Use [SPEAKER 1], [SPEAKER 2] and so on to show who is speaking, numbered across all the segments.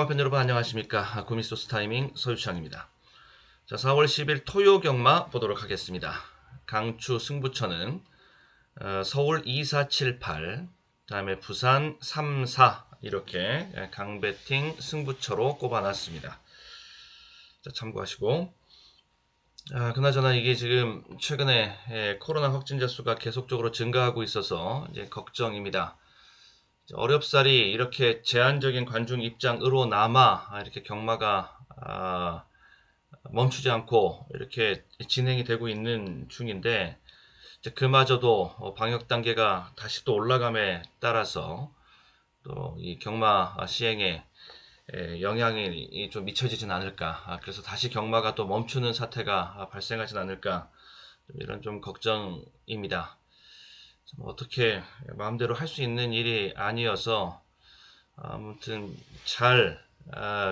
[SPEAKER 1] 경마팬 여러분 안녕하십니까. 구미소스 타이밍 서유창입니다. 자, 4월 10일 토요 경마 보도록 하겠습니다. 강추 승부처는 서울 2478, 다음에 부산 34 이렇게 강배팅 승부처로 꼽아놨습니다. 자, 참고하시고 그나저나 이게 지금 최근에 코로나 확진자 수가 계속적으로 증가하고 있어서 이제 걱정입니다. 어렵사리 이렇게 제한적인 관중 입장으로 남아 이렇게 경마가 멈추지 않고 이렇게 진행이 되고 있는 중인데, 이제 그마저도 방역 단계가 다시 또 올라감에 따라서 또 이 경마 시행에 영향이 좀 미쳐지진 않을까, 그래서 다시 경마가 또 멈추는 사태가 발생하진 않을까, 이런 좀 걱정입니다. 어떻게 마음대로 할 수 있는 일이 아니어서 아무튼 잘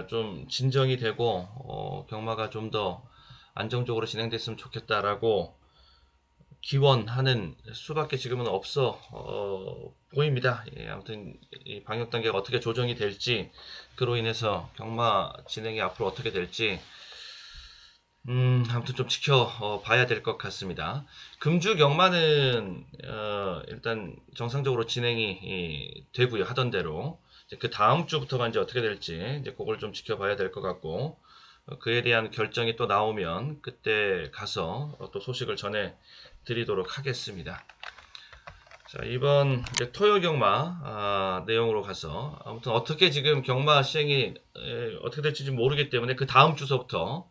[SPEAKER 1] 좀 진정이 되고 경마가 좀 더 안정적으로 진행됐으면 좋겠다라고 기원하는 수밖에 지금은 없어 보입니다. 아무튼 이 방역 단계가 어떻게 조정이 될지, 그로 인해서 경마 진행이 앞으로 어떻게 될지 아무튼 좀 지켜봐야 될 것 같습니다. 금주 경마는 일단 정상적으로 진행이 되고요. 하던 대로. 이제 그 다음 주부터가 이제 어떻게 될지 이제 그걸 좀 지켜봐야 될 것 같고, 그에 대한 결정이 또 나오면 그때 가서 또 소식을 전해 드리도록 하겠습니다. 자, 이번 이제 토요 경마 내용으로 가서 아무튼 어떻게 지금 경마 시행이 어떻게 될지 모르기 때문에 그 다음 주서부터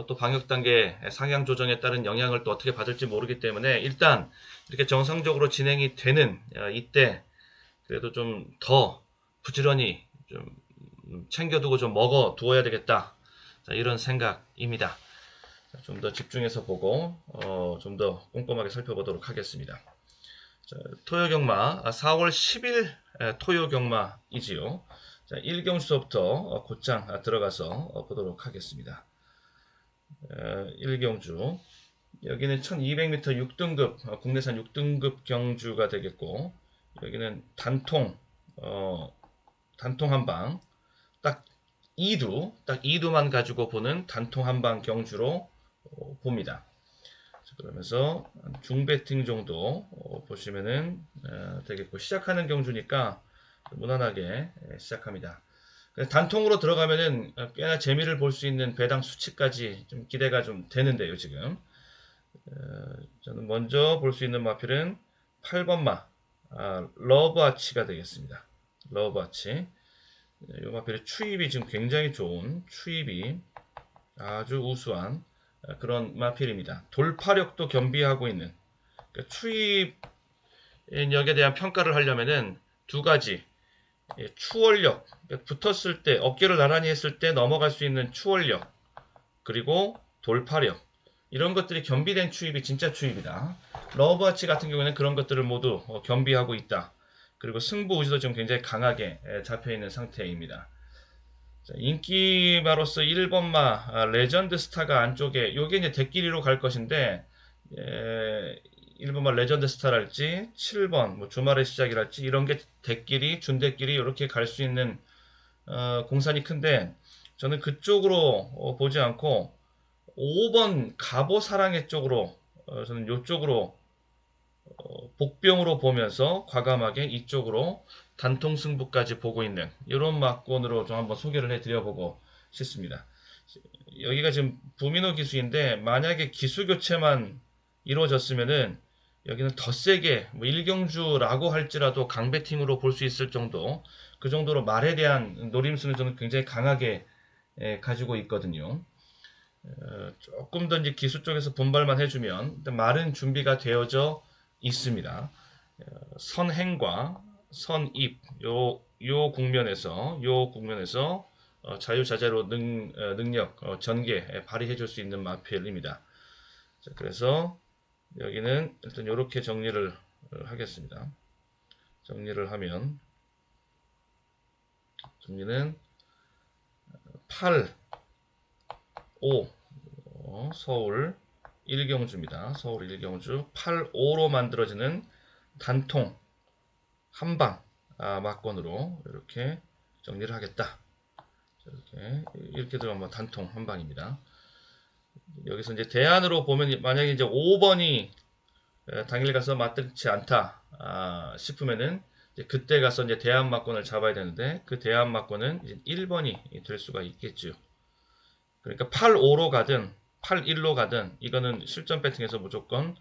[SPEAKER 1] 또 방역 단계 상향 조정에 따른 영향을 또 어떻게 받을지 모르기 때문에 일단 이렇게 정상적으로 진행이 되는 이때 그래도 좀 더 부지런히 좀 챙겨두고 좀 먹어 두어야 되겠다, 자, 이런 생각입니다. 좀 더 집중해서 보고 좀 더 꼼꼼하게 살펴보도록 하겠습니다. 자, 토요 경마 4월 10일 토요 경마이지요. 자, 1경주서부터 곧장 들어가서 보도록 하겠습니다. 1경주 여기는 1200m 6등급 국내산 6등급 경주가 되겠고, 여기는 단통 한방 딱 2두만 가지고 보는 단통 한방 경주로 봅니다. 그러면서 중배팅 정도 보시면은 되겠고, 시작하는 경주니까 무난하게 시작합니다. 단통으로 들어가면은 꽤나 재미를 볼 수 있는 배당 수치까지 좀 기대가 좀 되는데요, 지금. 저는 먼저 볼 수 있는 마필은 8번마 러브아치가 되겠습니다. 러브아치. 이 마필의 추입이 지금 굉장히 좋은, 추입이 아주 우수한 그런 마필입니다. 돌파력도 겸비하고 있는, 그러니까 추입력에 대한 평가를 하려면은 두 가지, 추월력, 그러니까 붙었을 때 어깨를 나란히 했을 때 넘어갈 수 있는 추월력, 그리고 돌파력, 이런 것들이 겸비된 추입이 진짜 추입이다. 러브아치 같은 경우에는 그런 것들을 모두 겸비하고 있다. 그리고 승부 의지도 지금 굉장히 강하게 잡혀있는 상태입니다. 자, 인기마로서 1번마 레전드 스타가 안쪽에, 요게 이제 대끼리로 갈 것인데 1번마 레전드 스타랄지 7번 뭐 주말의 시작이랄지 이런 게 대끼리, 준대끼리 이렇게 갈 수 있는 공산이 큰데, 저는 그쪽으로 보지 않고 5번 가보사랑의 쪽으로 저는 이쪽으로 복병으로 보면서 과감하게 이쪽으로 단통 승부까지 보고 있는 이런 막권으로 좀 한번 소개를 해드려보고 싶습니다. 여기가 지금 부민호 기수인데, 만약에 기수 교체만 이루어졌으면은 여기는 더 세게 뭐 1경주라고 할지라도 강배팅으로 볼 수 있을 정도, 그 정도로 말에 대한 노림수는 저는 굉장히 강하게 가지고 있거든요. 조금 더 이제 기수 쪽에서 분발만 해주면 말은 준비가 되어져 있습니다. 선행과 선입, 요 국면에서 자유자재로 능력 전개 발휘해 줄 수 있는 마필입니다. 자, 그래서 여기는 일단 이렇게 정리를 하겠습니다. 정리를 하면, 정리는 8, 5 서울 1경주입니다. 서울 1경주 8, 5로 만들어지는 단통 한방 막권으로 이렇게 정리를 하겠다. 이렇게 들어가면 단통 한 방입니다. 여기서 이제 대안으로 보면 만약에 이제 5번이 당일 가서 마땅치 않다 싶으면은 이제 그때 가서 이제 대안 막권을 잡아야 되는데 그 대안 막권은 이제 1번이 될 수가 있겠죠. 그러니까 8-5로 가든 8-1로 가든 이거는 실전 배팅에서 무조건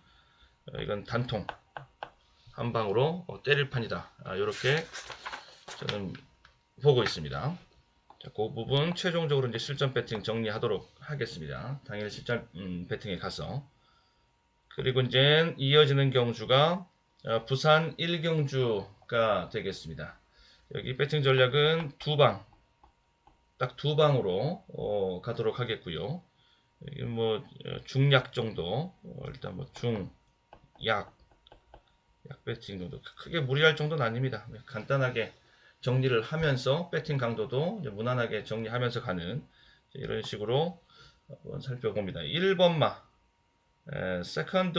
[SPEAKER 1] 이건 단통 한 방으로 때릴 판이다. 이렇게 저는 보고 있습니다. 자, 그 부분 최종적으로 이제 실전 배팅 정리하도록 하겠습니다. 당일 실전 배팅에 가서 그리고 이제 이어지는 경주가 부산 1경주가 되겠습니다. 여기 배팅 전략은 딱 두 방으로 가도록 하겠고요. 여기 뭐 중약 정도, 일단 뭐 약 배팅 정도 크게 무리할 정도는 아닙니다. 간단하게 정리를 하면서 배팅 강도도 무난하게 정리하면서 가는 이런 식으로 한번 살펴봅니다. 1번마 세컨드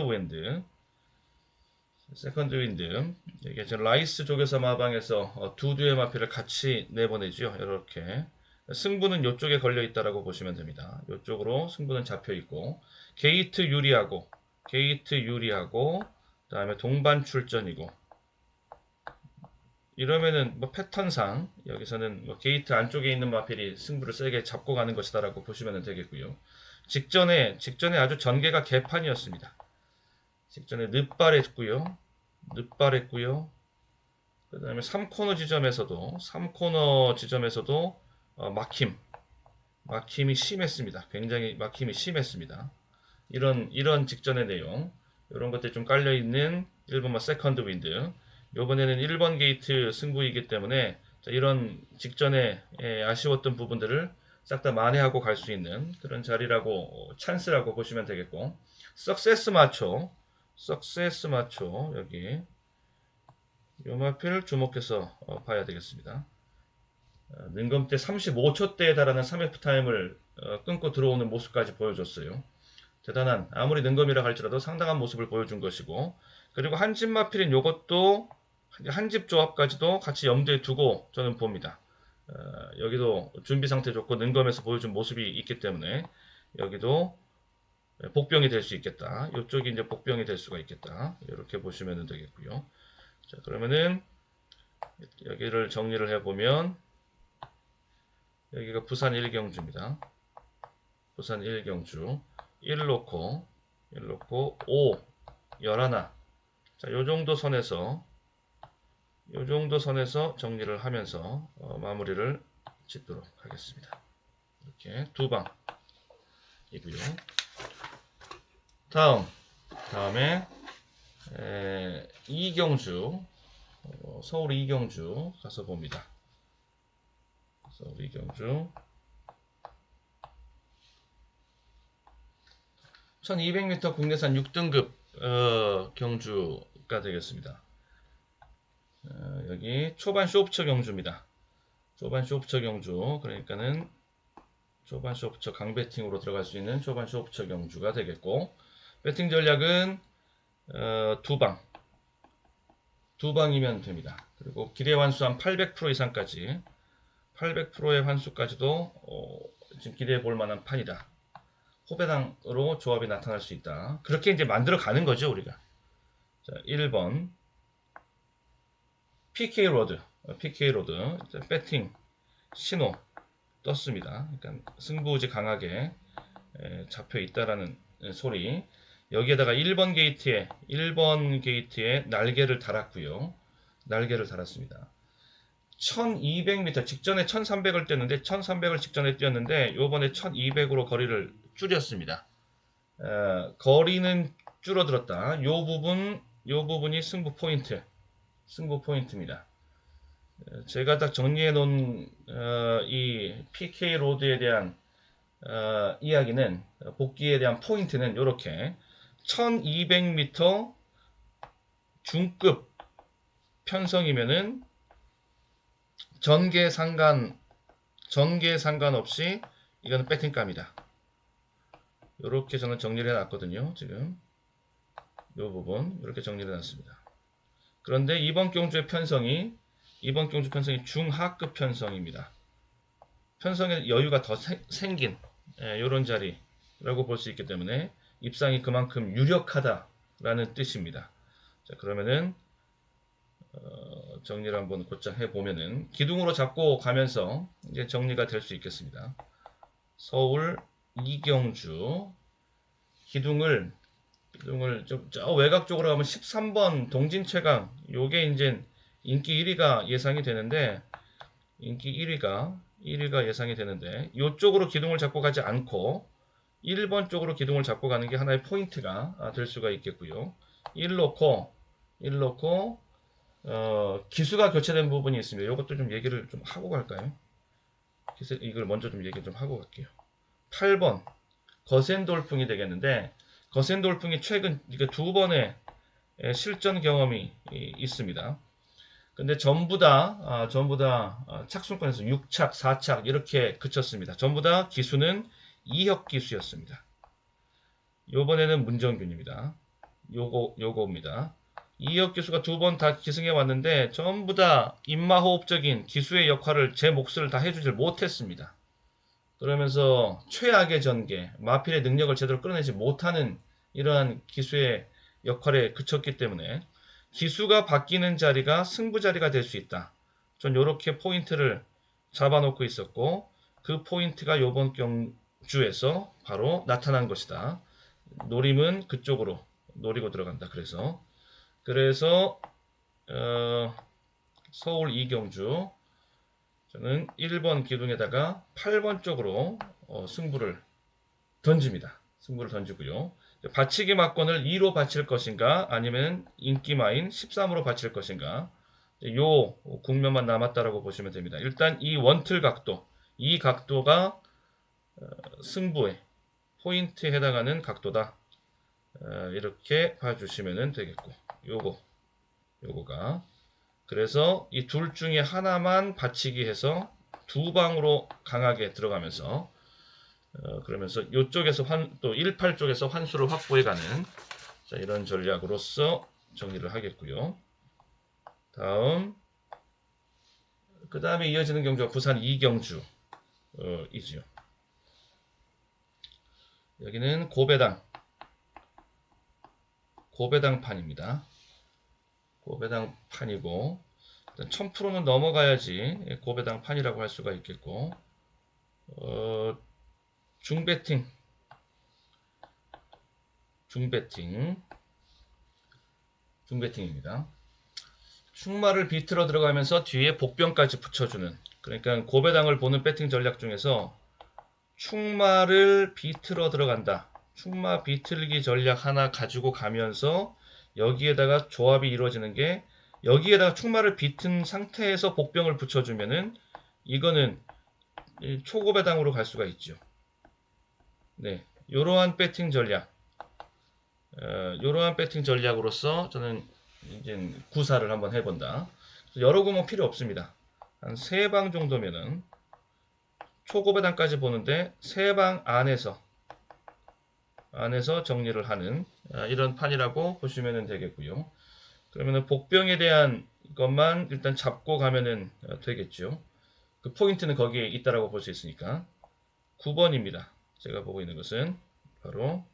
[SPEAKER 1] 윈드 이게 지금 라이스 쪽에서 마방에서 두 두의 마피를 같이 내보내죠. 이렇게 승부는 이쪽에 걸려 있다라고 보시면 됩니다. 이쪽으로 승부는 잡혀 있고 게이트 유리하고 그다음에 동반 출전이고 이러면은 뭐 패턴상 여기서는 뭐 게이트 안쪽에 있는 마필이 승부를 세게 잡고 가는 것이다라고 보시면 되겠고요. 직전에 아주 전개가 개판이었습니다. 직전에 늦발했고요. 그다음에 3코너 지점에서도 막힘이 심했습니다. 굉장히 막힘이 심했습니다. 이런 직전의 내용, 이런 것들이 좀 깔려 있는 1번마 세컨드 윈드. 이번에는 1번 게이트 승부이기 때문에 이런 직전에 아쉬웠던 부분들을 싹 다 만회하고 갈 수 있는 그런 자리라고 찬스라고 보시면 되겠고 석세스 마초 여기 요 마필을 주목해서 봐야 되겠습니다. 능검대 35초대에 달하는 3F 타임을 끊고 들어오는 모습까지 보여줬어요. 대단한 아무리 능검이라 할지라도 상당한 모습을 보여준 것이고 그리고 한집 마필인 요것도 한집 조합까지도 같이 염두에 두고 저는 봅니다. 여기도 준비 상태 좋고 능검에서 보여준 모습이 있기 때문에 여기도 복병이 될 수 있겠다. 이쪽이 이제 복병이 될 수가 있겠다. 이렇게 보시면 되겠고요. 자, 그러면은 여기를 정리를 해보면 여기가 부산 1경주입니다. 부산 1경주 1 놓고 5 11. 자, 요 정도 선에서 정리를 하면서 마무리를 짓도록 하겠습니다. 이렇게 두 방이고요. 다음에 이경주 서울 이경주 가서 봅니다. 서울 이경주 1200m 국내산 6등급 경주가 되겠습니다. 여기 초반 쇼프처 경주입니다. 초반 쇼프처 경주, 그러니까는 초반 쇼프처 강배팅으로 들어갈 수 있는 초반 쇼프처 경주가 되겠고 배팅 전략은 두 방이면 됩니다. 그리고 기대 환수 한 800% 이상까지 800%의 환수까지도 지금 기대해 볼 만한 판이다. 호배당으로 조합이 나타날 수 있다. 그렇게 이제 만들어 가는 거죠, 우리가. 자, 1번 PK 로드 배팅 신호 떴습니다. 그러니까 승부지 강하게 잡혀 있다라는 소리. 여기에다가 1번 게이트에 날개를 달았고요. 날개를 달았습니다. 1200m 직전에 1300을 뛰었는데 1300을 직전에 뛰었는데 요번에 1200으로 거리를 줄였습니다. 거리는 줄어들었다. 요 부분이 승부 포인트입니다. 제가 딱 정리해 놓은 이 PK 로드에 대한 이야기는 복귀에 대한 포인트는 이렇게 1200m 중급 편성이면은 전개 상관없이 이거는 배팅감이다. 이렇게 저는 정리를 해놨거든요. 지금 이 부분 이렇게 정리를 해놨습니다. 그런데 이번 경주 편성이 중하급 편성입니다. 편성의 여유가 더 생긴 이런 자리라고 볼 수 있기 때문에 입상이 그만큼 유력하다라는 뜻입니다. 자, 그러면은 정리를 한번 곧장 해보면은 기둥으로 잡고 가면서 이제 정리가 될 수 있겠습니다. 서울 이경주 기둥을 좀 저 외곽 쪽으로 가면 13번 동진최강 요게 이제 인기 1위가 예상이 되는데 인기 1위가 예상이 되는데 이쪽으로 기둥을 잡고 가지 않고 1번 쪽으로 기둥을 잡고 가는 게 하나의 포인트가 될 수가 있겠고요. 1 놓고 기수가 교체된 부분이 있습니다. 이것도 좀 얘기를 좀 하고 갈까요? 이걸 먼저 좀 얘기 좀 하고 갈게요. 8번 거센돌풍이 되겠는데 거센돌풍이 최근 이게 2번의 실전 경험이 있습니다. 근데 전부 다 착순권에서 6착, 4착 이렇게 그쳤습니다. 전부 다 기수는 2혁 기수였습니다. 요번에는 문정균입니다. 요거입니다. 2혁 기수가 2번 다 기승해 왔는데 전부 다 입마호흡적인 기수의 역할을 제 몫을 다 해주질 못했습니다. 그러면서 최악의 전개, 마필의 능력을 제대로 끌어내지 못하는 이러한 기수의 역할에 그쳤기 때문에 기수가 바뀌는 자리가 승부 자리가 될 수 있다. 전 이렇게 포인트를 잡아놓고 있었고 그 포인트가 이번 경주에서 바로 나타난 것이다. 노림은 그쪽으로 노리고 들어간다. 그래서 서울 이경주 저는 1번 기둥에다가 8번 쪽으로 승부를 던집니다. 승부를 던지고요. 받치기 막권을 2로 받칠 것인가 아니면 인기마인 13으로 받칠 것인가 요 국면만 남았다라고 보시면 됩니다. 일단 이 원틀 각도 이 각도가 승부의 포인트에 해당하는 각도다. 이렇게 봐주시면 되겠고 요거가 그래서 이 둘 중에 하나만 받치기 해서 두 방으로 강하게 들어가면서 그러면서 이쪽에서 또 18 쪽에서 환수를 확보해가는 이런 전략으로서 정리를 하겠고요. 그 다음에 이어지는 경주가 부산 이경주 이지요. 여기는 고배당판입니다. 고배당판이고 1000%는 넘어가야지 고배당판이라고 할 수가 있겠고 중배팅입니다. 충마를 비틀어 들어가면서 뒤에 복병까지 붙여주는 그러니까 고배당을 보는 배팅 전략 중에서 충마를 비틀어 들어간다. 충마 비틀기 전략 하나 가지고 가면서 여기에다가 조합이 이루어지는 게 여기에다가 충마를 비튼 상태에서 복병을 붙여주면은 이거는 초고배당으로 갈 수가 있죠. 네, 이러한 배팅 전략으로서 저는 이제 구사를 한번 해본다. 여러 구멍 필요 없습니다. 한 3방 정도면은 초고배당까지 보는데 3방 안에서 정리를 하는 이런 판이라고 보시면 되겠고요. 그러면은 복병에 대한 것만 일단 잡고 가면은 되겠죠. 그 포인트는 거기에 있다라고 볼 수 있으니까 9번입니다. 제가 보고 있는 것은 바로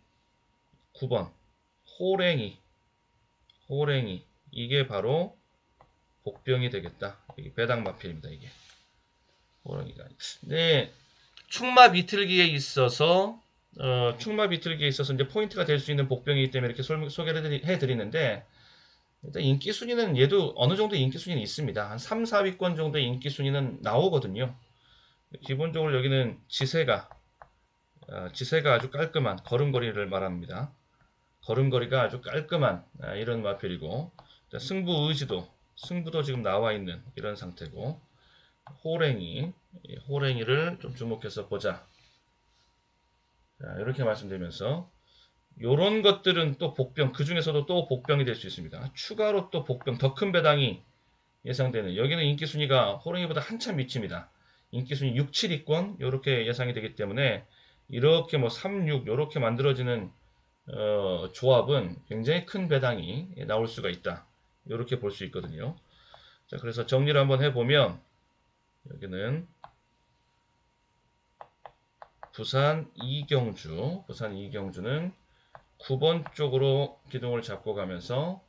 [SPEAKER 1] 9번 호랭이 이게 바로 복병이 되겠다. 이게 배당 마필입니다. 이게 호랭이가. 네, 충마 비틀기에 있어서 이제 포인트가 될 수 있는 복병이기 때문에 이렇게 소개를 해드리는데 일단 인기 순위는 얘도 어느 정도 인기 순위는 있습니다. 한 3, 4위권 정도의 인기 순위는 나오거든요. 기본적으로 여기는 지세가 아주 깔끔한 걸음걸이를 말합니다. 걸음걸이가 아주 깔끔한 이런 마필이고 승부도 지금 나와 있는 이런 상태고 호랭이를 좀 주목해서 보자. 이렇게 말씀드리면서 요런 것들은 또 복병 그 중에서도 또 복병이 될 수 있습니다. 추가로 또 복병 더 큰 배당이 예상되는 여기는 인기 순위가 호랭이보다 한참 밑입니다. 인기 순위 6, 7위권 이렇게 예상이 되기 때문에 이렇게 뭐 3, 6 이렇게 만들어지는 조합은 굉장히 큰 배당이 나올 수가 있다. 이렇게 볼 수 있거든요. 자, 그래서 정리를 한번 해보면 여기는 부산 이경주는 9번 쪽으로 기둥을 잡고 가면서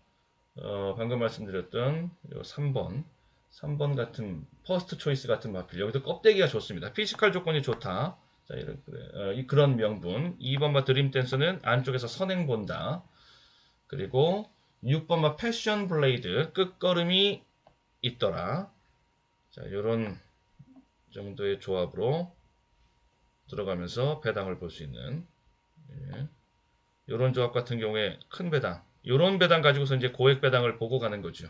[SPEAKER 1] 방금 말씀드렸던 요 3번 같은 퍼스트 초이스 같은 마필, 여기도 껍데기가 좋습니다. 피지컬 조건이 좋다. 자, 그런 명분. 2번마 드림 댄서는 안쪽에서 선행 본다. 그리고 6번마 패션 블레이드, 끝걸음이 있더라. 자, 이런 정도의 조합으로 들어가면서 배당을 볼 수 있는, 이런 조합 같은 경우에 큰 배당, 이런 배당 가지고서 이제 고액 배당을 보고 가는 거죠.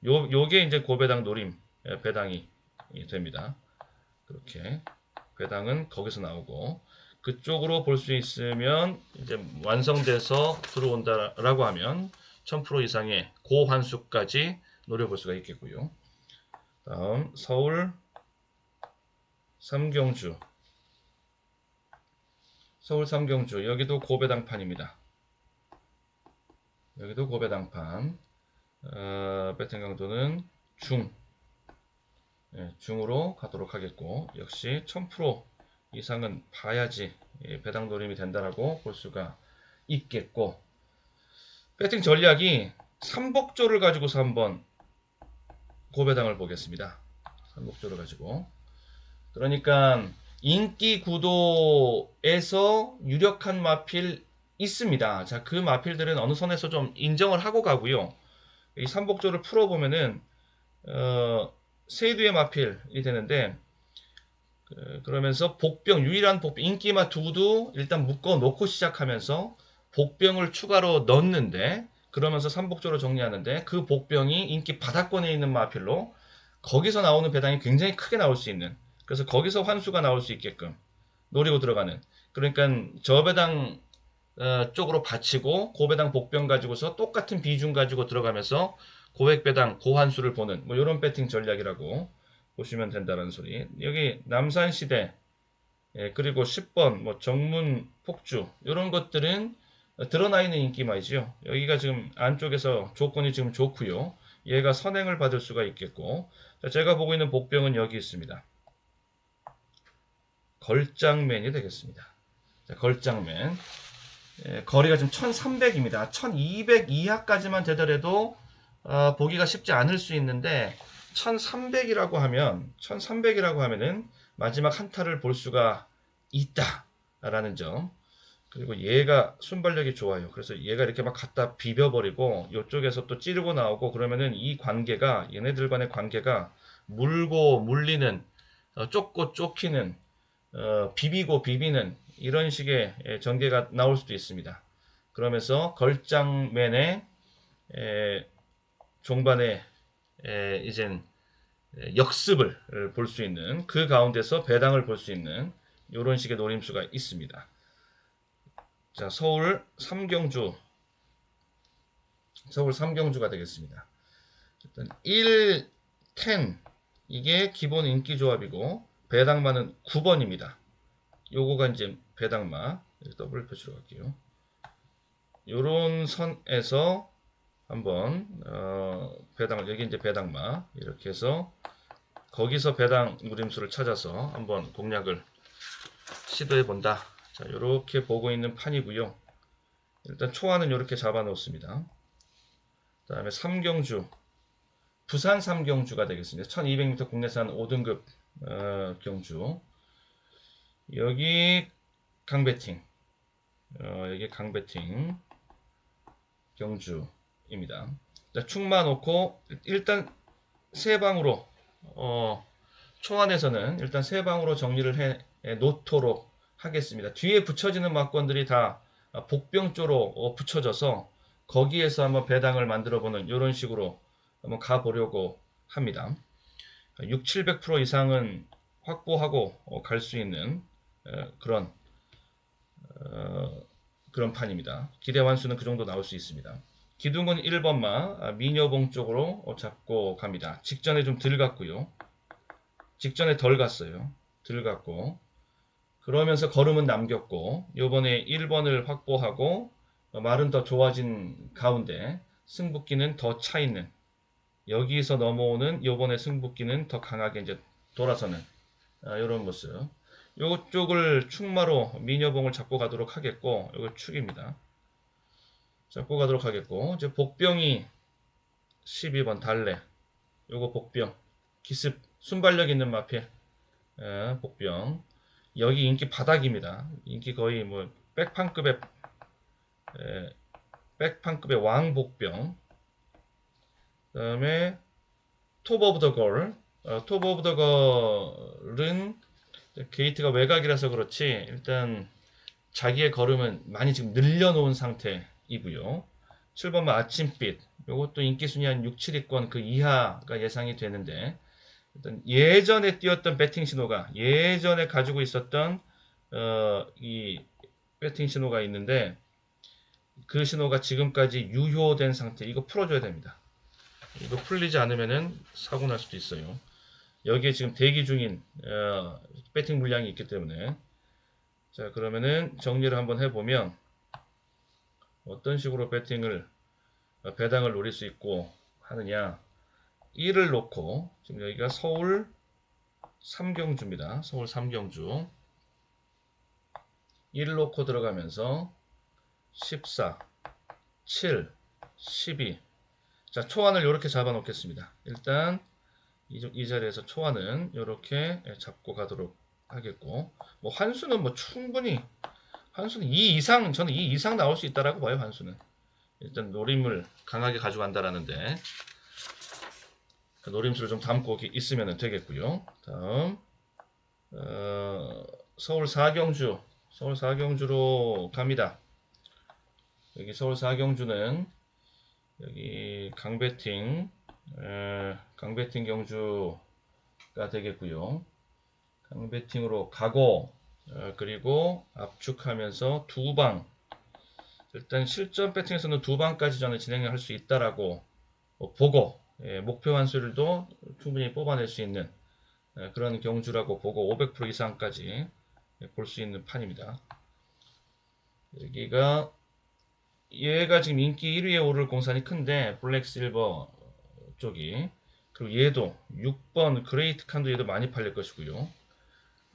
[SPEAKER 1] 요게 이제 고배당 노림 배당이 됩니다. 그렇게 배당은 거기서 나오고, 그쪽으로 볼 수 있으면 이제 완성돼서 들어온다라고 하면 1000% 이상의 고환수까지 노려볼 수가 있겠고요. 다음 서울 삼경주, 여기도 고배당판입니다. 여기도 고배당판. 배팅 강도는 중으로 가도록 하겠고, 역시 1000% 이상은 봐야지 배당 노림이 된다라고 볼 수가 있겠고, 배팅 전략이 삼복조를 가지고서 한번 고배당을 보겠습니다. 삼복조를 가지고. 그러니까 인기 구도에서 유력한 마필 있습니다. 자, 그 마필들은 어느 선에서 좀 인정을 하고 가고요. 이 삼복조를 풀어보면은 세두의 마필이 되는데, 그러면서 복병, 유일한 복병, 인기마 두도 일단 묶어 놓고 시작하면서 복병을 추가로 넣는데, 그러면서 삼복조로 정리하는데, 그 복병이 인기 바닥권에 있는 마필로 거기서 나오는 배당이 굉장히 크게 나올 수 있는, 그래서 거기서 환수가 나올 수 있게끔 노리고 들어가는, 그러니까 저배당 쪽으로 받치고 고배당 복병 가지고서 똑같은 비중 가지고 들어가면서 고액배당 고환수를 보는 뭐 이런 배팅 전략이라고 보시면 된다는 소리. 여기 남산시대, 그리고 10번 뭐 정문 폭주, 이런 것들은 드러나 있는 인기마이죠. 여기가 지금 안쪽에서 조건이 지금 좋고요. 얘가 선행을 받을 수가 있겠고, 제가 보고 있는 복병은 여기 있습니다. 걸장맨이 되겠습니다. 자, 걸장맨. 거리가 지금 1300입니다. 1200 이하까지만 되더라도 보기가 쉽지 않을 수 있는데, 1300이라고 하면은 마지막 한타를 볼 수가 있다라는 점. 그리고 얘가 순발력이 좋아요. 그래서 얘가 이렇게 막 갖다 비벼버리고 이쪽에서 또 찌르고 나오고, 그러면은 이 관계가, 얘네들 간의 관계가 물고 물리는, 쫓고 쫓기는, 비비고 비비는 이런 식의 전개가 나올 수도 있습니다. 그러면서 걸장맨의 종반에 이젠 역습을 볼 수 있는, 그 가운데서 배당을 볼 수 있는 이런 식의 노림수가 있습니다. 자, 서울 삼경주가 되겠습니다. 일단 1, 10 이게 기본 인기 조합이고, 배당마는 9번입니다. 요거가 이제 배당마, 더블 표시로 갈게요. 요런 선에서 한번 배당을, 여기 이제 배당마 이렇게 해서 거기서 배당 무림수를 찾아서 한번 공략을 시도해 본다. 자, 요렇게 보고 있는 판이고요. 일단 초안은 이렇게 잡아 놓습니다. 그 다음에 삼경주, 부산 삼경주가 되겠습니다. 1200m 국내산 5등급 경주. 여기 강배팅, 여기 강배팅 경주입니다. 자, 축마 놓고 일단 세 방으로, 초안에서는 일단 세 방으로 정리를 해 놓도록 하겠습니다. 뒤에 붙여지는 막권들이 다 복병 쪽으로 붙여져서 거기에서 한번 배당을 만들어보는 이런 식으로 한번 가보려고 합니다. 600~700% 이상은 확보하고 갈 수 있는 그런 판입니다. 기대 완수는 그 정도 나올 수 있습니다. 기둥은 1번마 미녀봉 쪽으로 잡고 갑니다. 직전에 좀 덜 갔고요. 직전에 덜 갔어요. 덜 갔고, 그러면서 걸음은 남겼고, 요번에 1번을 확보하고 말은 더 좋아진 가운데 승부기는 더 차있는, 여기서 넘어오는 요번에 승부기는 더 강하게 이제 돌아서는 이런 모습. 요쪽을 축마로 미녀봉을 잡고 가도록 하겠고, 요거 축입니다. 잡고 가도록 하겠고, 이제 복병이 12번 달래. 요거 복병. 기습, 순발력 있는 마필. 복병. 여기 인기 바닥입니다. 인기 거의 뭐, 백판급의 왕복병. 그 다음에, 톱 오브 더 걸. 톱 오브 더 걸은 게이트가 외곽이라서 그렇지 일단 자기의 걸음은 많이 지금 늘려놓은 상태이고요. 7번만 아침빛 이것도 인기순위 한 6, 7위권 그 이하가 예상이 되는데 일단 예전에 띄었던 배팅 신호가 예전에 가지고 있었던 이 배팅 신호가 있는데 그 신호가 지금까지 유효된 상태. 이거 풀어줘야 됩니다. 이거 풀리지 않으면은 사고 날 수도 있어요. 여기에 지금 대기 중인 배팅 물량이 있기 때문에 자 그러면은 정리를 한번 해보면 어떤 식으로 배팅을 배당을 노릴 수 있고 하느냐 1을 놓고 지금 여기가 서울 삼경주입니다. 서울 삼경주 1을 놓고 들어가면서 14, 7, 12 자 초안을 이렇게 잡아 놓겠습니다. 일단 이 자리에서 초안은 이렇게 잡고 가도록 하겠고 뭐 환수는 뭐 충분히 환수는 2 이상 저는 2 이상 나올 수 있다라고 봐요. 환수는 일단 노림을 강하게 가져간다라는데 그 노림수를 좀 담고 있으면 되겠고요. 다음 서울 사경주로 갑니다. 여기 서울 사경주는 여기 강배팅 경주가 되겠고요. 강배팅으로 가고 그리고 압축하면서 두 방 일단 실전 배팅에서는 두 방까지 저는 진행할 수 있다라고 보고 목표 환수율도 충분히 뽑아낼 수 있는 그런 경주라고 보고 500% 이상까지 볼 수 있는 판입니다. 여기가 얘가 지금 인기 1위에 오를 공산이 큰데 블랙 실버 쪽이 그리고 얘도 6번 그레이트 칸도 얘도 많이 팔릴 것이고요.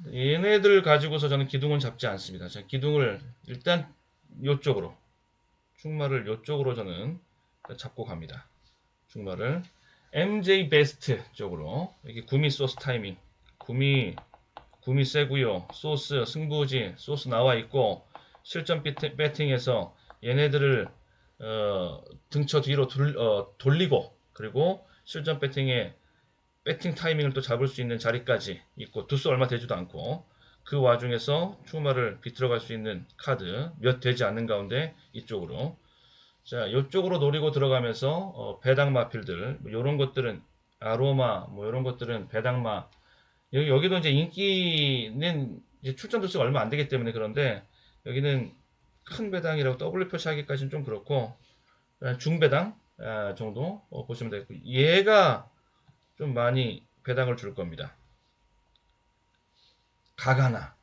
[SPEAKER 1] 얘네들 가지고서 저는 기둥은 잡지 않습니다. 자, 기둥을 일단 요쪽으로 축마를 요쪽으로 저는 잡고 갑니다. 축마를 MJ 베스트 쪽으로 여기 구미 소스 타이밍 구미 세고요. 소스 승부지 소스 나와 있고 실전 배팅에서 얘네들을 등쳐 뒤로 돌리고 그리고 실전 배팅에 배팅 타이밍을 또 잡을 수 있는 자리까지 있고 두수 얼마 되지도 않고 그 와중에서 추마를 비틀어갈 수 있는 카드 몇 되지 않는 가운데 이쪽으로 자 이쪽으로 노리고 들어가면서 배당 마필들 뭐 이런 것들은 아로마 뭐 이런 것들은 배당마 여기도 이제 인기는 이제 출전 두수가 얼마 안 되기 때문에 그런데 여기는 큰 배당이라고 W 표시하기까지는 좀 그렇고 중배당 정도 보시면 되겠고 얘가 좀 많이 배당을 줄 겁니다. 가가나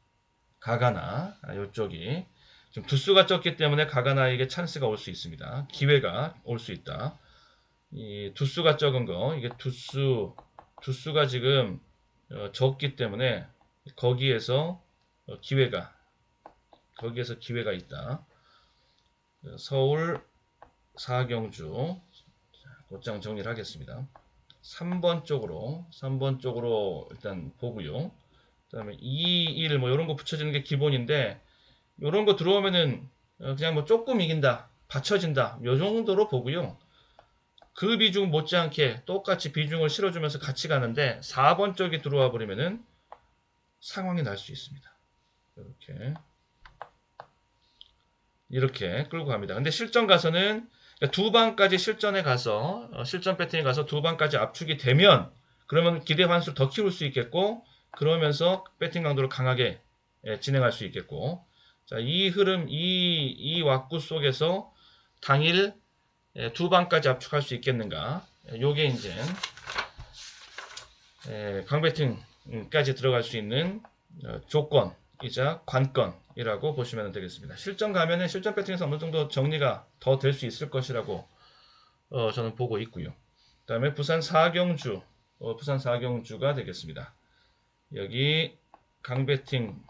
[SPEAKER 1] 이쪽이 좀 두수가 적기 때문에 가가나에게 찬스가 올 수 있습니다. 기회가 올 수 있다. 이 두수가 적은 거 이게 두수가 지금 적기 때문에 거기에서 기회가 있다. 서울 사경주 곧장 정리를 하겠습니다. 3번 쪽으로 일단 보고요. 그 다음에 2, 1 뭐 이런 거 붙여지는 게 기본인데 이런 거 들어오면은 그냥 뭐 조금 이긴다 받쳐진다 요 정도로 보고요. 그 비중 못지않게 똑같이 비중을 실어주면서 같이 가는데 4번 쪽이 들어와 버리면은 상황이 날 수 있습니다. 이렇게 끌고 갑니다. 근데 실전 가서는 두 방까지 실전에 가서 실전 배팅에 가서 두 방까지 압축이 되면 그러면 기대 환수를 더 키울 수 있겠고 그러면서 배팅 강도를 강하게 진행할 수 있겠고 자, 이 흐름 이 왁구 속에서 당일 두 방까지 압축할 수 있겠는가 요게 이제 강배팅까지 들어갈 수 있는 조건이자 관건이라고 보시면 되겠습니다. 실전 가면은 실전 배팅에서 어느 정도 정리가 더 될 수 있을 것이라고 저는 보고 있고요. 그 다음에 부산 사경주가 되겠습니다. 여기 강배팅,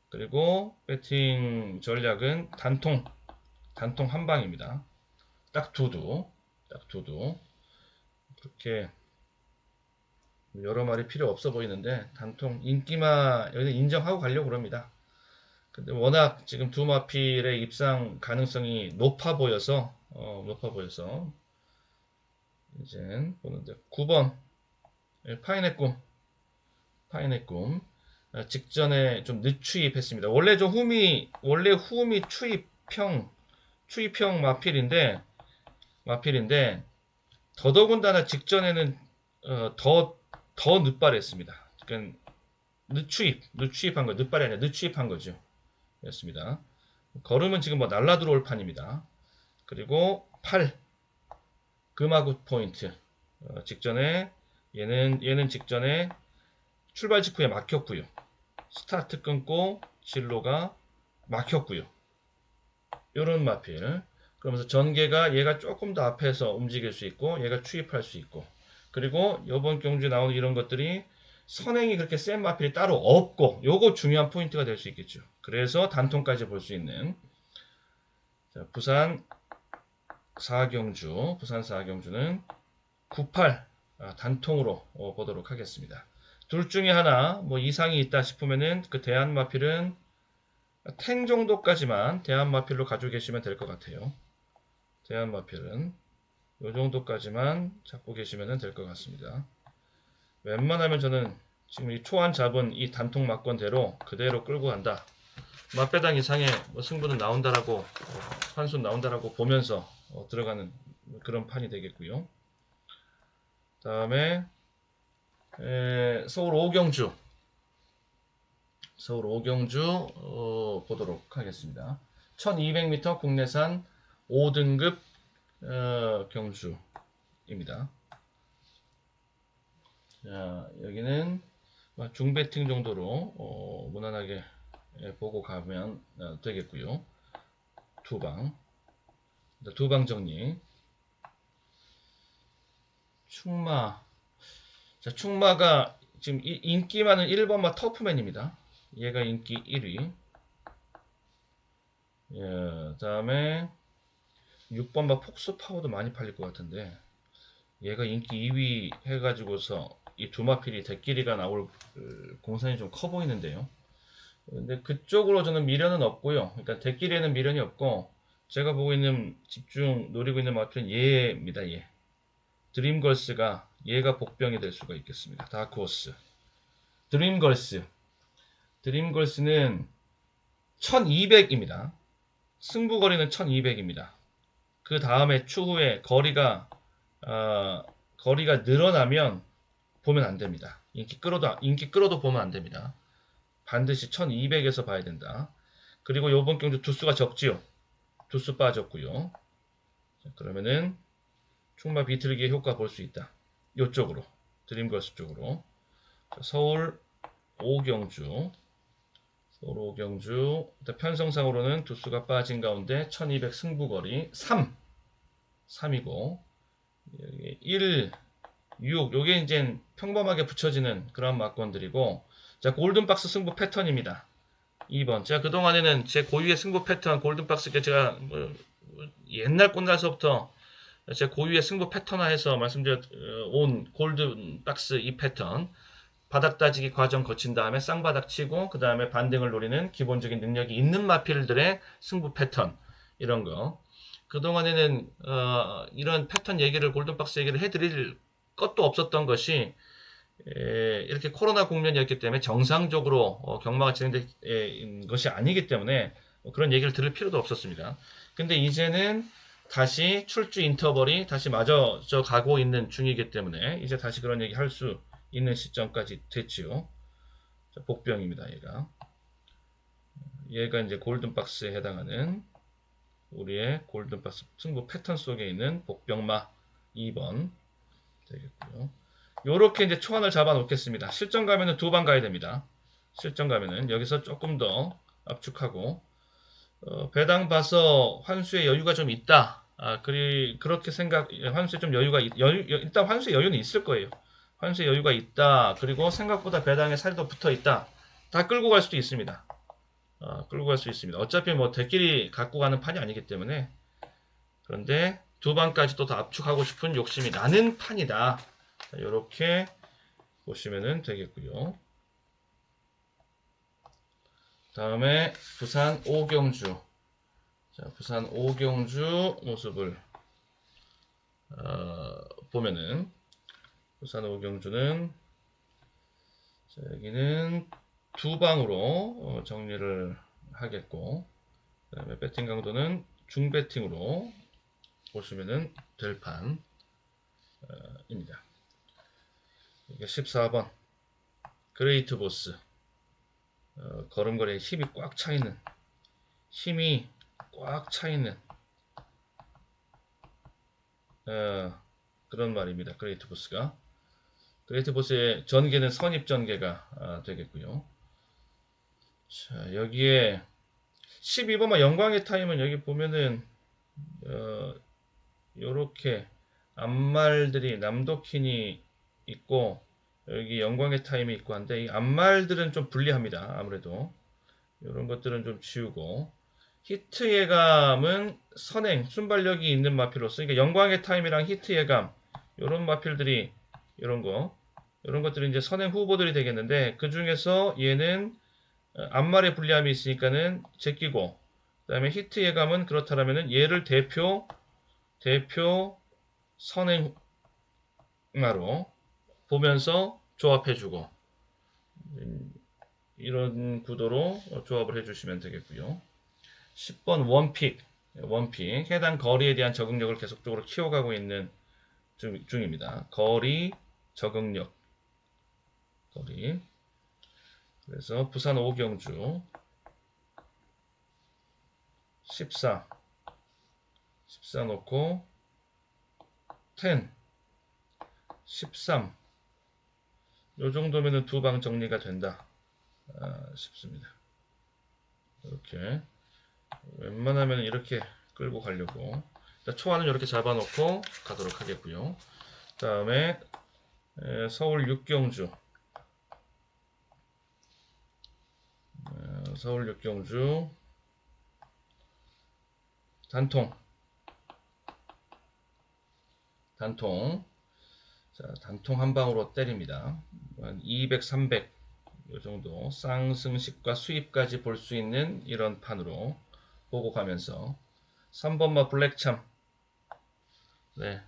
[SPEAKER 1] 그리고 배팅 전략은 단통 한 방입니다. 딱 두두. 그렇게 여러 말이 필요 없어 보이는데 단통 인기만 여기는 인정하고 가려고 그럽니다. 근데 워낙 지금 두 마필의 입상 가능성이 높아 보여서 이제 보는데 9번 파인의 꿈 직전에 좀 늦추입했습니다. 원래 후미 추입형 마필인데 더더군다나 직전에는 더 늦발했습니다. 그러니까 늦추입한 거, 늦발이 아니라 늦추입한 거죠. 였습니다. 걸음은 지금 뭐 날라 들어올 판입니다. 그리고 8 금화구 포인트 직전에 얘는 직전에 출발 직후에 막혔고요. 스타트 끊고 진로가 막혔고요. 요런 마필. 그러면서 전개가 얘가 조금 더 앞에서 움직일 수 있고 얘가 추입할 수 있고 그리고 이번 경주에 나오는 이런 것들이 선행이 그렇게 센 마필이 따로 없고 요거 중요한 포인트가 될 수 있겠죠. 그래서 단통까지 볼 수 있는 자, 부산 4경주는 98 단통으로 보도록 하겠습니다. 둘 중에 하나 뭐 이상이 있다 싶으면은 그 대한마필은 탱 정도까지만 대한마필로 가지고 계시면 될 것 같아요. 대한마필은 요 정도까지만 잡고 계시면 될 것 같습니다. 웬만하면 저는 지금 이 초안 잡은 이 단통 막건대로 그대로 끌고 간다. 맛배당 이상의 승부는 나온다라고 환수 나온다라고 보면서 들어가는 그런 판이 되겠고요. 다음에 서울 5경주 보도록 하겠습니다. 1200m 국내산 5등급 경주입니다. 자, 여기는 중배팅 정도로 무난하게 보고 가면 되겠고요. 두방 정리. 충마. 자, 충마가 지금 인기 많은 1번마 터프맨입니다. 얘가 인기 1위. 예, 다음에 6번마 폭스파워도 많이 팔릴 것 같은데 얘가 인기 2위 해가지고서 이 두 마필이 대끼리가 나올 공산이 좀 커 보이는데요. 근데 그쪽으로 저는 미련은 없고요. 그러니까 대끼리에는 미련이 없고 제가 보고 있는 노리고 있는 마필은 얘입니다. 얘. 드림걸스가 얘가 복병이 될 수가 있겠습니다. 다크호스. 드림걸스는 1200입니다. 승부거리는 1200입니다. 그 다음에 추후에 거리가 늘어나면 보면 안 됩니다. 인기 끌어도 보면 안 됩니다. 반드시 1200에서 봐야 된다. 그리고 요번 경주 두수가 적지요. 두수 빠졌고요. 자, 그러면은 충마 비틀기의 효과 볼 수 있다. 요쪽으로 드림걸스 쪽으로. 자, 서울 5경주 편성상으로는 두수가 빠진 가운데 1200 승부거리 3이고 1, 6 요게 이제 평범하게 붙여지는 그런 막건들이고 자 골든박스 승부 패턴입니다. 2번 제가 그동안에는 제 고유의 승부 패턴 골든박스가 제가 옛날 꽃날서부터 제 고유의 승부 패턴화해서 말씀드려 온 골든박스 이 패턴 바닥 따지기 과정 거친 다음에 쌍바닥 치고 그 다음에 반등을 노리는 기본적인 능력이 있는 마필들의 승부 패턴 이런 거 그동안에는 이런 패턴 얘기를 골든박스 얘기를 해드릴 것도 없었던 것이 이렇게 코로나 국면이었기 때문에 정상적으로 경마가 진행된 것이 아니기 때문에 그런 얘기를 들을 필요도 없었습니다. 근데 이제는 다시 출주 인터벌이 다시 맞아져 가고 있는 중이기 때문에 이제 다시 그런 얘기 할 수 있는 시점까지 됐지요. 자, 복병입니다. 얘가 이제 골든박스에 해당하는 우리의 골든박스 승부 패턴 속에 있는 복병마 2번 되겠고요. 요렇게 이제 초안을 잡아 놓겠습니다. 실전 가면은 두 방 가야 됩니다. 실전 가면은 여기서 조금 더 압축하고 배당 봐서 환수에 여유가 좀 있다. 그렇게 환수에 좀 일단 환수에 여유는 있을 거예요. 환수의 여유가 있다. 그리고 생각보다 배당에 살이 더 붙어 있다. 다 끌고 갈 수도 있습니다. 끌고 갈 수 있습니다. 어차피 뭐 대끼리 갖고 가는 판이 아니기 때문에. 그런데 두 방까지 또 더 압축하고 싶은 욕심이 나는 판이다. 이렇게 보시면 되겠고요. 다음에 부산 오경주. 자, 부산 오경주 모습을 보면은 부산 오경주는 자, 여기는 두 방으로 정리를 하겠고, 그 다음에 배팅 강도는 중배팅으로 보시면 될 판입니다. 이게 14번 그레이트 보스. 걸음걸이에 힘이 꽉 차있는, 그런 말입니다. 그레이트 보스가. 그레이트 보스의 전개는 선입전개가 되겠고요. 자, 여기에 12번만 영광의 타임은 여기 보면은 요렇게 앞말들이 남도킨이 있고 여기 영광의 타임이 있고 한데 이 앞말들은 좀 불리합니다. 아무래도 이런 것들은 좀 지우고 히트 예감은 선행 순발력이 있는 마필로서 그러니까 영광의 타임이랑 히트 예감 이런 마필들이 이런 것들이 이제 선행 후보들이 되겠는데 그 중에서 얘는 앞말에 불리함이 있으니까는 제끼고 그 다음에 히트 예감은 그렇다라면은 얘를 대표 선행마로 보면서 조합해주고 이런 구도로 조합을 해주시면 되겠고요. 10번 원픽 해당 거리에 대한 적응력을 계속적으로 키워가고 있는 중입니다. 거리 적응력 거리. 그래서 부산 오경주 14 놓고 10 13 요 정도면은 두 방 정리가 된다 싶습니다. 이렇게 웬만하면 이렇게 끌고 가려고 일단 초안은 이렇게 잡아놓고 가도록 하겠고요. 그 다음에 서울 육경주 단통 자, 단통 한 방으로 때립니다. 한 200, 300 요 정도 쌍승식과 수입까지 볼 수 있는 이런 판으로 보고 가면서 3번마 블랙참. 네.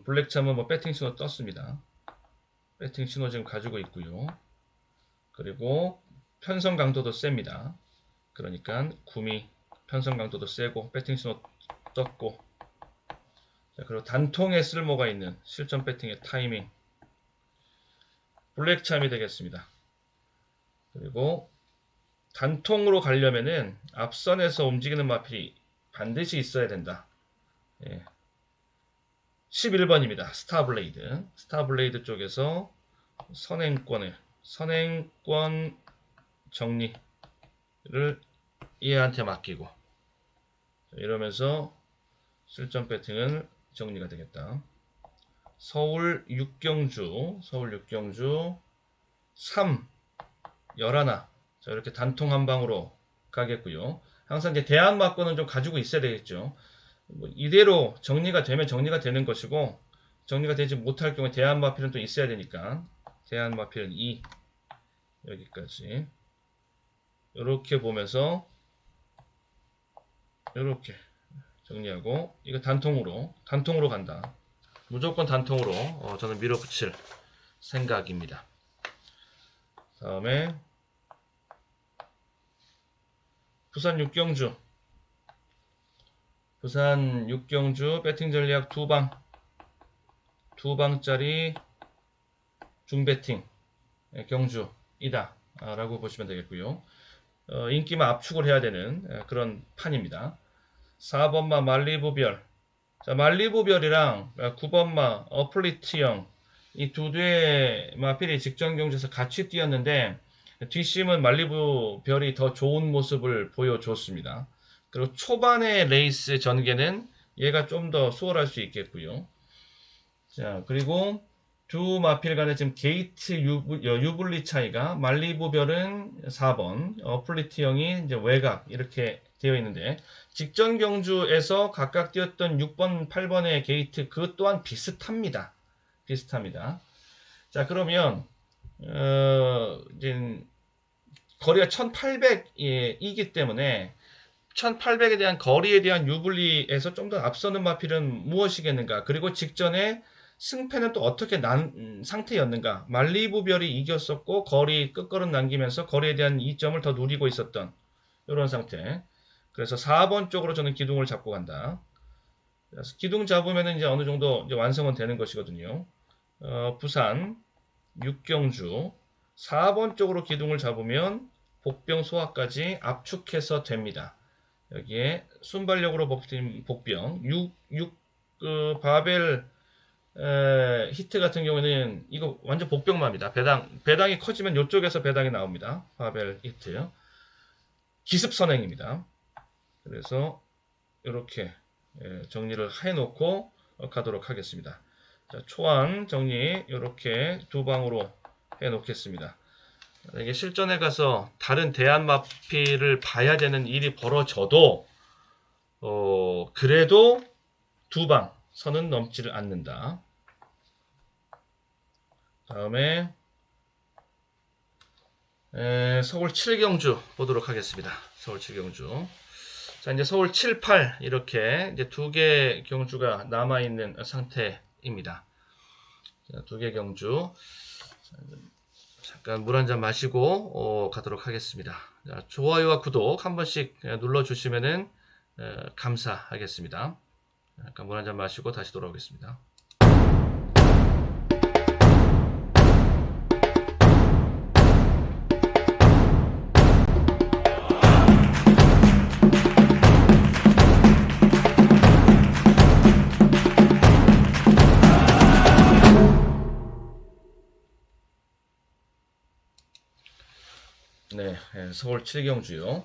[SPEAKER 1] 블랙참은 뭐 배팅 신호 떴습니다. 배팅 신호 지금 가지고 있고요. 그리고 편성 강도도 셉니다. 그러니까 구미 편성 강도도 세고 배팅 신호 떴고 자, 그리고 단통에 쓸모가 있는 실전 배팅의 타이밍 블랙참이 되겠습니다. 그리고 단통으로 가려면은 앞선에서 움직이는 마필이 반드시 있어야 된다. 예. 11번입니다. 스타블레이드 쪽에서 선행권 정리를 얘한테 맡기고 이러면서 실전 배팅은 정리가 되겠다. 서울 육경주 3 11 자, 이렇게 단통 한 방으로 가겠고요. 항상 이제 대안 막고는 좀 가지고 있어야 되겠죠. 뭐 이대로 정리가 되면 정리가 되는 것이고 정리가 되지 못할 경우에 대안 마필은 또 있어야 되니까 대안 마필은 2 여기까지 이렇게 보면서 이렇게 정리하고 이거 단통으로 간다. 무조건 단통으로 저는 밀어붙일 생각입니다. 다음에 부산 육경주 배팅 전략 두 방짜리 중배팅 경주이다 라고 보시면 되겠고요. 인기만 압축을 해야 되는 그런 판입니다. 4번마 말리부별 자, 말리부별이랑 9번마 어플리트형 이 두 대의 마필이 직전 경주에서 같이 뛰었는데 뒷심은 말리부별이 더 좋은 모습을 보여줬습니다. 그리고 초반의 레이스 전개는 얘가 좀 더 수월할 수 있겠고요. 자, 그리고 두 마필 간의 지금 게이트 유불리 차이가 말리부별은 4번, 플리트형이 이제 외곽 이렇게 되어 있는데 직전 경주에서 각각 띄었던 6번, 8번의 게이트 그 또한 비슷합니다. 비슷합니다. 자 그러면 이제 거리가 1800이기 때문에 1800에 대한 거리에 대한 유불리에서 좀 더 앞서는 마필은 무엇이겠는가? 그리고 직전에 승패는 또 어떻게 난 상태였는가? 말리부별이 이겼었고 거리 끝걸음 남기면서 거리에 대한 이점을 더 누리고 있었던 이런 상태. 그래서 4번 쪽으로 저는 기둥을 잡고 간다. 그래서 기둥 잡으면 이제 어느 정도 이제 완성은 되는 것이거든요. 부산, 육경주 4번 쪽으로 기둥을 잡으면 복병 소화까지 압축해서 됩니다. 여기에 순발력으로 버틴 복병 6 바벨 히트 같은 경우에는 이거 완전 복병마입니다. 배당이 커지면 이쪽에서 배당이 나옵니다. 바벨 히트 기습선행입니다. 그래서 이렇게 정리를 해놓고 가도록 하겠습니다. 자, 초안 정리 이렇게 두 방으로 해놓겠습니다. 이게 실전에 가서 다른 대안 마피를 봐야 되는 일이 벌어져도 그래도 두 방 선은 넘지를 않는다. 다음에 서울 7경주 보도록 하겠습니다. 서울 7경주. 자, 이제 서울 7, 8 이렇게 이제 두 개 경주가 남아 있는 상태입니다. 두 개 경주. 잠깐 물 한 잔 마시고 가도록 하겠습니다. 자, 좋아요와 구독 한 번씩 눌러주시면은 감사하겠습니다. 잠깐 물 한 잔 마시고 다시 돌아오겠습니다. 네, 서울 7경주요.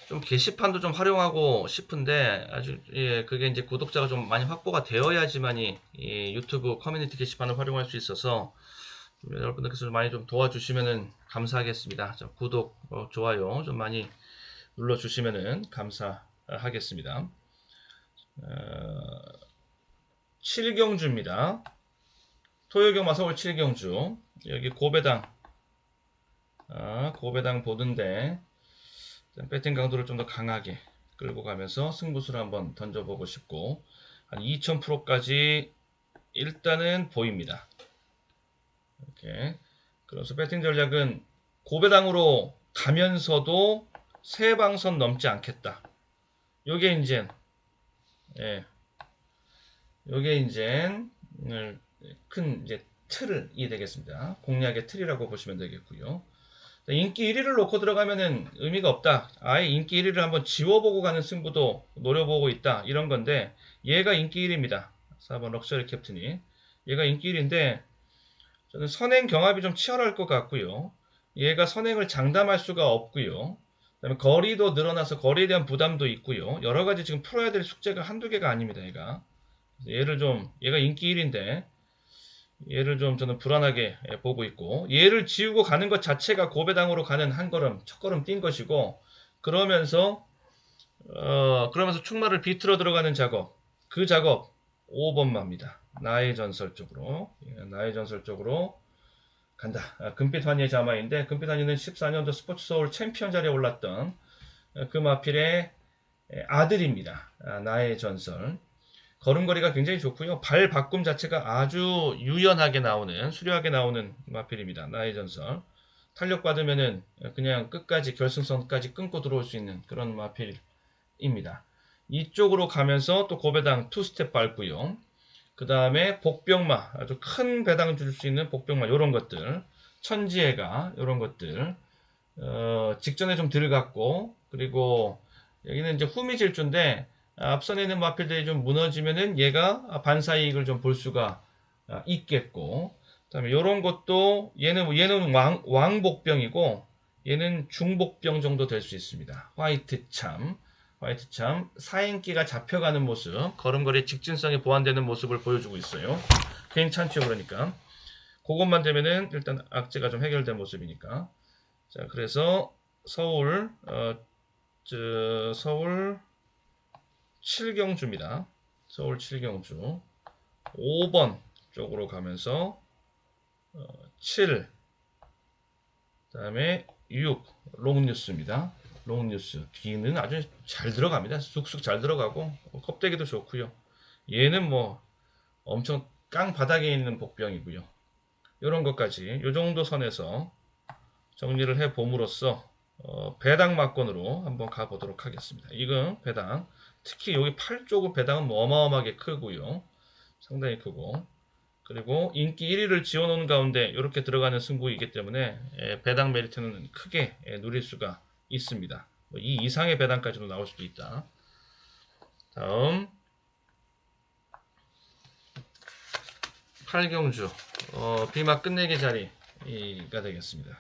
[SPEAKER 1] 좀 게시판도 좀 활용하고 싶은데 아주 그게 이제 구독자가 좀 많이 확보가 되어야지만이 이 유튜브 커뮤니티 게시판을 활용할 수 있어서 여러분들께서 좀 많이 좀 도와주시면은 감사하겠습니다. 구독, 좋아요 좀 많이 눌러주시면은 감사하겠습니다. 7경주입니다. 토요경마 서울 7경주 여기 고배당 고배당 보던데 배팅 강도를 좀 더 강하게 끌고 가면서 승부수를 한번 던져보고 싶고 한 2000%까지 일단은 보입니다. 이렇게 그래서 배팅 전략은 고배당으로 가면서도 세 방선 넘지 않겠다. 요게 이제 요게 이제 큰 이제 틀이 되겠습니다. 공략의 틀이라고 보시면 되겠고요. 인기 1위를 놓고 들어가면은 의미가 없다. 아예 인기 1위를 한번 지워보고 가는 승부도 노려보고 있다. 이런 건데 얘가 인기 1위입니다. 4번 럭셔리 캡틴이 얘가 인기 1위인데 저는 선행 경합이 좀 치열할 것 같고요. 얘가 선행을 장담할 수가 없고요. 그다음에 거리도 늘어나서 거리에 대한 부담도 있고요. 여러 가지 지금 풀어야 될 숙제가 한두 개가 아닙니다. 얘가 인기 1위인데 얘를 좀 저는 불안하게 보고 있고 얘를 지우고 가는 것 자체가 고배당으로 가는 한 걸음 첫 걸음 뛴 것이고 그러면서 충마를 비틀어 들어가는 작업 그 작업 5번마입니다. 나의 전설 쪽으로 나의 전설 쪽으로 간다. 금빛 환희의 자마인데 금빛 환희는 14년도 스포츠 서울 챔피언 자리에 올랐던 그 마필의 아들입니다. 나의 전설 걸음걸이가 굉장히 좋고요. 발 바꿈 자체가 아주 유연하게 나오는 수려하게 나오는 마필입니다. 나의 전설 탄력 받으면은 그냥 끝까지 결승선까지 끊고 들어올 수 있는 그런 마필입니다. 이쪽으로 가면서 또 고배당 투스텝 밟고요. 그 다음에 복병마 아주 큰 배당 줄 수 있는 복병마 이런 것들 천지애가 이런 것들 직전에 좀 들어갔고 그리고 여기는 이제 후미질주인데 앞선에 있는 마필들이 좀 무너지면은 얘가 반사이익을 좀 볼 수가 있겠고 그다음에 이런 것도 얘는 왕복병이고 얘는 중복병 정도 될 수 있습니다. 화이트 참 화이트참 사인기가 잡혀가는 모습, 걸음걸이 직진성이 보완되는 모습을 보여주고 있어요. 괜찮죠? 그러니까 그것만 되면은 일단 악재가 좀 해결된 모습이니까. 자, 그래서 서울 서울 7경주입니다. 서울 7경주 5번 쪽으로 가면서 7, 그다음에 6 롱뉴스입니다. 롱뉴스 뒤는 아주 잘 들어갑니다. 쑥쑥 잘 들어가고 껍데기도 좋고요. 얘는 뭐 엄청 깡 바닥에 있는 복병이고요. 이런 것까지 이 정도 선에서 정리를 해 봄으로써 배당 막권으로 한번 가보도록 하겠습니다. 이건 배당, 특히 여기 팔 쪽은 배당은 뭐 어마어마하게 크고요. 상당히 크고, 그리고 인기 1위를 지어놓은 가운데 이렇게 들어가는 승부이기 때문에 배당 메리트는 크게 누릴 수가 있습니다. 이 이상의 배당까지도 나올 수도 있다. 다음 8경주 비막 끝내기 자리가 되겠습니다.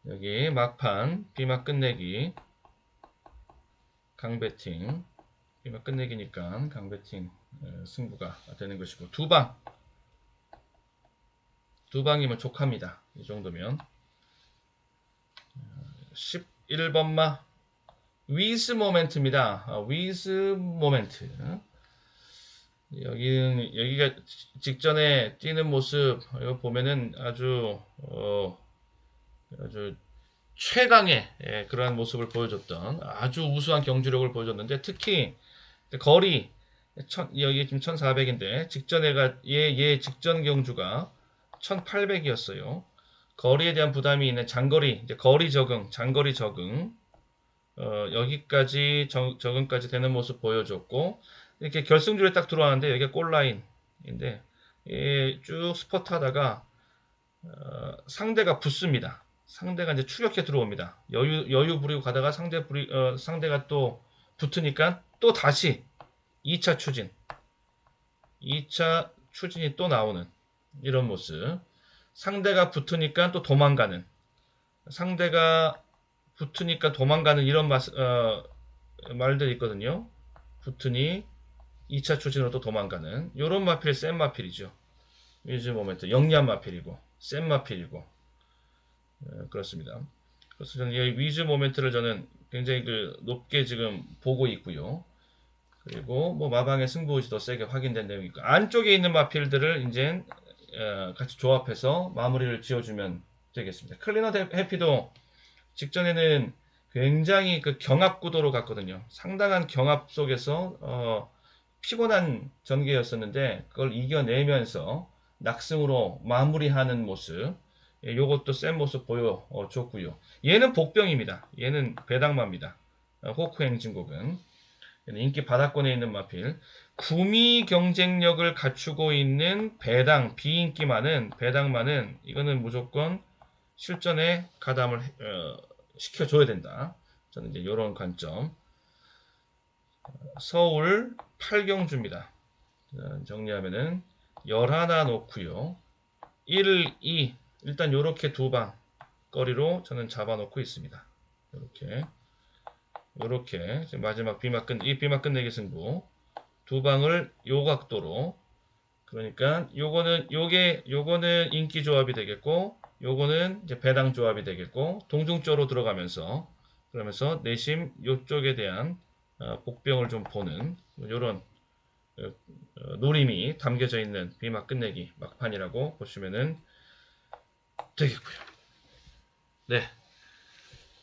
[SPEAKER 1] 여기 막판 비막 끝내기 강배팅, 비막 끝내기니까 강배팅 승부가 되는 것이고, 두 방이면 족합니다. 이 정도면 11번마 위즈 모멘트입니다. 위즈 모멘트. 여기가 직전에 뛰는 모습 이거 보면은 아주 최강의 그러한 모습을 보여줬던 아주 우수한 경주력을 보여줬는데, 특히 거리 여기 지금 1400인데 직전에가 얘 직전 경주가 1800이었어요. 거리에 대한 부담이 있는 장거리, 이제 거리 적응, 장거리 적응, 여기까지 적응까지 되는 모습 보여줬고, 이렇게 결승줄에 딱 들어왔는데 여기가 골라인인데 쭉 스퍼트 하다가 상대가 붙습니다. 상대가 이제 추격해 들어옵니다. 여유 부리고 가다가 상대가 또 붙으니까 또 다시 2차 추진이 또 나오는 이런 모습. 상대가 붙으니까 또 도망가는, 상대가 붙으니까 도망가는 이런 말들이 있거든요. 붙으니 2차 추진으로 또 도망가는 이런 마필이 센 마필이죠. 위즈 모멘트 영리한 마필이고 센 마필이고 그렇습니다. 그래서 저는 이 위즈 모멘트를 저는 굉장히 높게 지금 보고 있고요. 그리고 뭐 마방의 승부의지도 세게 확인된 내용이고, 안쪽에 있는 마필들을 이제 같이 조합해서 마무리를 지어주면 되겠습니다. 클리너 해피도 직전에는 굉장히 경합 구도로 갔거든요. 상당한 경합 속에서 피곤한 전개였었는데 그걸 이겨내면서 낙승으로 마무리하는 모습, 요것도 센 모습 보여줬고요. 얘는 복병입니다. 얘는 배당마입니다. 호크 행진곡은 인기 바닥권에 있는 마필, 구미 경쟁력을 갖추고 있는 배당마는 이거는 무조건 실전에 가담을 시켜줘야 된다. 저는 이제 이런 관점. 서울 8경주입니다. 정리하면은 11 놓고요. 1, 2 일단 요렇게 두 방 거리로 저는 잡아놓고 있습니다. 요렇게 지금 마지막 비막 끝내기 승부 두 방을 요 각도로, 그러니까 요거는 인기 조합이 되겠고 요거는 이제 배당 조합이 되겠고, 동중조로 들어가면서 그러면서 내심 요쪽에 대한 복병을 좀 보는 요런 노림이 담겨져 있는 비막 끝내기 막판이라고 보시면은 되겠고요. 네.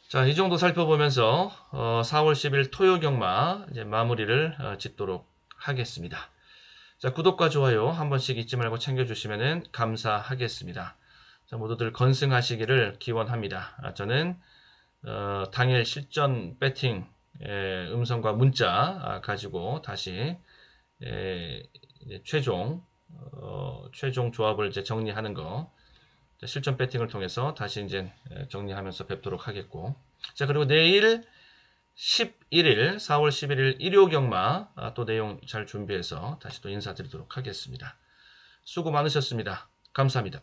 [SPEAKER 1] 자, 이 정도 살펴보면서 4월 10일 토요 경마 이제 마무리를 짓도록 하겠습니다. 자, 구독과 좋아요 한 번씩 잊지 말고 챙겨주시면 감사하겠습니다. 자, 모두들 건승하시기를 기원합니다. 저는 당일 실전 배팅 음성과 문자 가지고 다시 최종 조합을 이제 정리하는 거, 실전 배팅을 통해서 다시 이제 정리하면서 뵙도록 하겠고, 자, 그리고 내일 11일 4월 11일 일요 경마 또 내용 잘 준비해서 다시 또 인사드리도록 하겠습니다. 수고 많으셨습니다. 감사합니다.